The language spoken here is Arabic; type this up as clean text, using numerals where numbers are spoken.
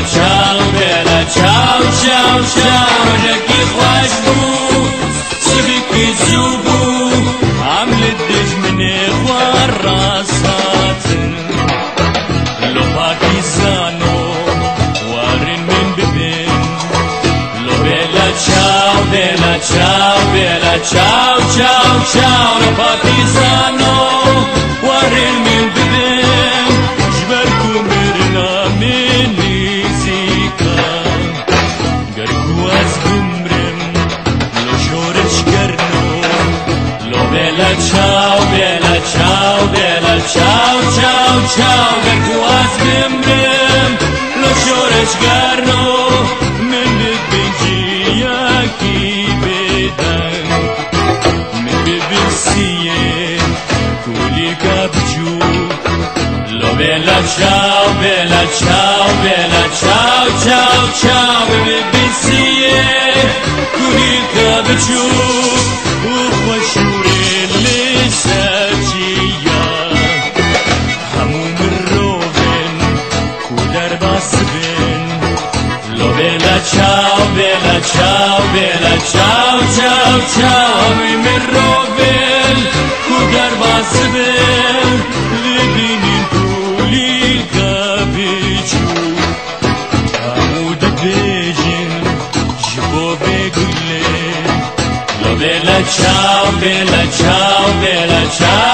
ciao bella ciao ciao ciao جاكي خوش بو سبكي زوبو عملت دج من اخوار راسات لو باكيزانو وارن من ببين لو بella ciao bella ciao bella ciao ciao ciao لو باكيزانو وارن من ببين جبركو مرنا مني زيكا قرقو أزبمرم لو شورش قرنو لو بella ciao bella ciao bella ciao ciao ciao قرقو أزبمرم لو شورش قرنو من بنجياكي بدن من ببسيه كولي كابجو لو bella ciao bella ciao bella ciao ciao ciao ببسيه كولي كابجو وخشور اللي ساجيا هموم الروبن كودر باسبن لو bella ciao bella ciao bella ciao ciao ciao هموم الروبن كودر باسبن لبنين كولي كابجو عمود بيجن جبو بيقولين لو bella ciao bella ciao bella ciao